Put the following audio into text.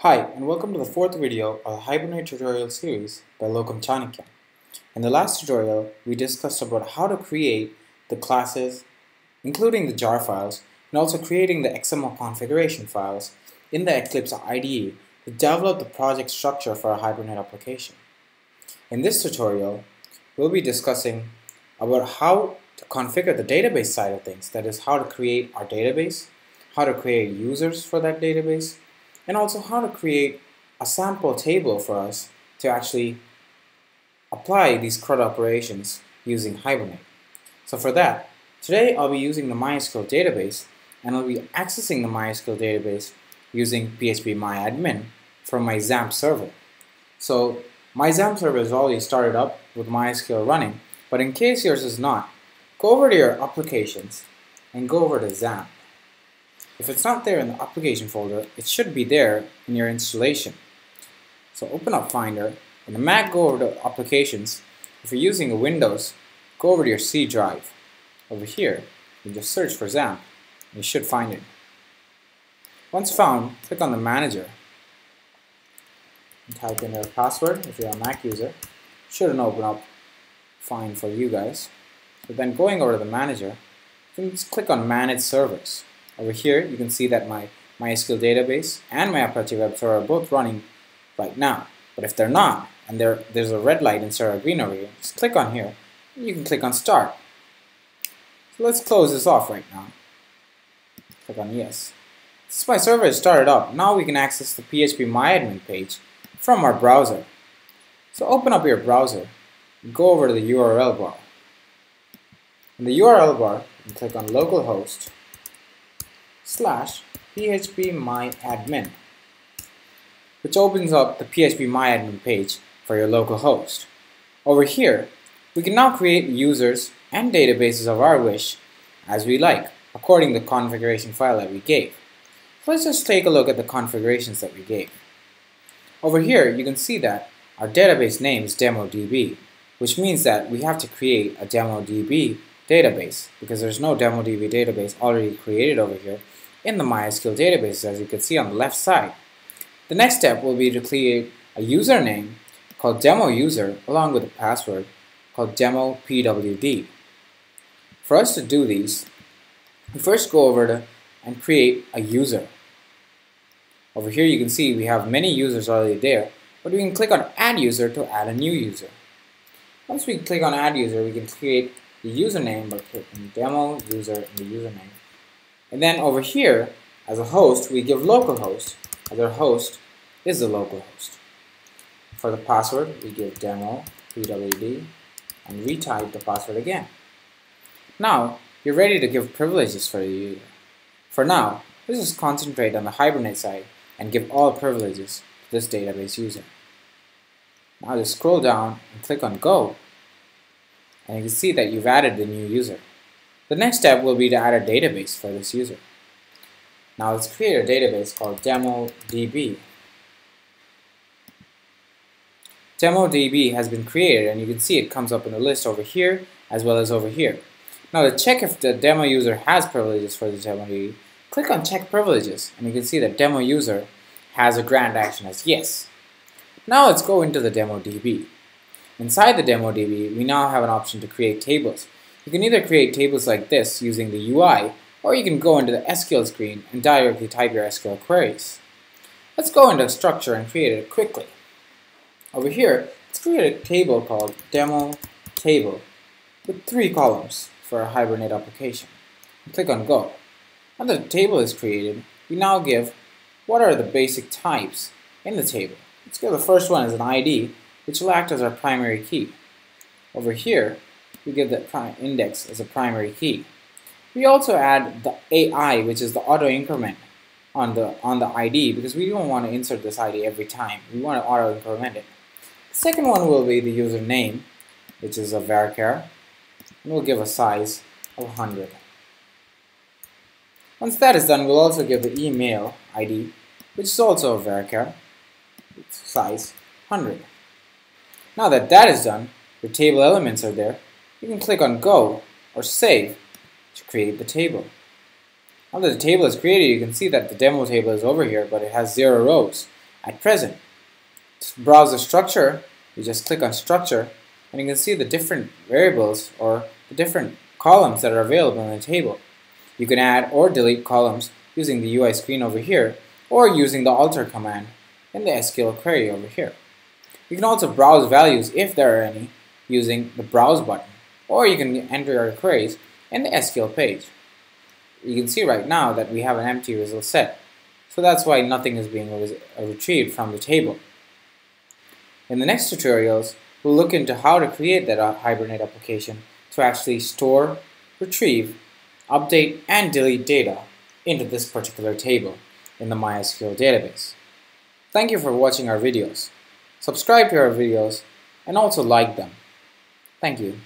Hi, and welcome to the fourth video of the Hibernate tutorial series by Lokam Chanakya. In the last tutorial, we discussed about how to create the classes, including the jar files, and also creating the XML configuration files in the Eclipse IDE to develop the project structure for a Hibernate application. In this tutorial, we'll be discussing about how to configure the database side of things, that is, how to create our database, how to create users for that database, and also how to create a sample table for us to actually apply these CRUD operations using Hibernate. So for that, today I'll be using the Mysql Database, and I'll be accessing the Mysql Database using PHPMyAdmin from my XAMPP server. So my XAMPP server is already started up with MySQL running, but in case yours is not, go over to your applications and go over to XAMPP. If it's not there in the application folder, it should be there in your installation. So open up Finder. In the Mac, go over to Applications. If you're using a Windows, go over to your C drive. Over here, you just search for XAMPP, and you should find it. Once found, click on the Manager and type in your password if you're a Mac user. Shouldn't open up fine for you guys. But then going over to the Manager, you can just click on Manage Servers. Over here, you can see that my MySQL Database and my Apache Web Server are both running right now. But if they're not, and there's a red light instead of a green over here, just click on here, and you can click on Start. So let's close this off right now. Click on Yes. Since my server is started up, now we can access the PHPMyAdmin page from our browser. So open up your browser, and go over to the URL bar. In the URL bar, you can click on localhost /PHPMyAdmin, which opens up the PHPMyAdmin page for your local host. Over here, we can now create users and databases of our wish as we like, according to the configuration file that we gave. So let's just take a look at the configurations that we gave. Over here, you can see that our database name is DemoDB, which means that we have to create a DemoDB database because there's no DemoDB database already created over here in the MySQL database, as you can see on the left side. The next step will be to create a username called DemoUser along with a password called DemoPWD. For us to do these, we first go over to and create a user. Over here you can see we have many users already there, but we can click on Add User to add a new user. Once we click on Add User, we can create the username by clicking DemoUser in the username. And then over here, as a host, we give localhost, as our host is the localhost. For the password, we give DemoPWD and retype the password again. Now, you're ready to give privileges for the user. For now, let's just concentrate on the Hibernate side and give all privileges to this database user. Now just scroll down and click on Go, and you can see that you've added the new user. The next step will be to add a database for this user. Now let's create a database called DemoDB. DemoDB has been created, and you can see it comes up in the list over here as well as over here. Now to check if the demo user has privileges for the DemoDB, click on Check Privileges, and you can see that demo user has a grant action as yes. Now let's go into the DemoDB. Inside the DemoDB, we now have an option to create tables. You can either create tables like this using the UI, or you can go into the SQL screen and directly type your SQL queries. Let's go into Structure and create it quickly. Over here, let's create a table called Demo Table with 3 columns for a Hibernate application. And click on Go. Now that the table is created, we now give what are the basic types in the table. Let's give the first one as an ID, which will act as our primary key. Over here, we give the index as a primary key. We also add the AI, which is the auto increment on the ID, because we don't want to insert this ID every time. We want to auto increment it. The second one will be the user name, which is a varchar, and we'll give a size of 100. Once that is done, we'll also give the email ID, which is also a varchar, with size 100. Now that that is done, the table elements are there. You can click on Go or Save to create the table. Now that the table is created, you can see that the demo table is over here, but it has 0 rows. at present. To browse the structure, you just click on structure and you can see the different variables or the different columns that are available in the table. You can add or delete columns using the UI screen over here or using the alter command in the SQL query over here. You can also browse values if there are any using the browse button, or you can enter your queries in the SQL page. You can see right now that we have an empty result set, so that's why nothing is being retrieved from the table. In the next tutorials, we'll look into how to create that Hibernate application to actually store, retrieve, update, and delete data into this particular table in the MySQL database. Thank you for watching our videos. Subscribe to our videos and also like them. Thank you.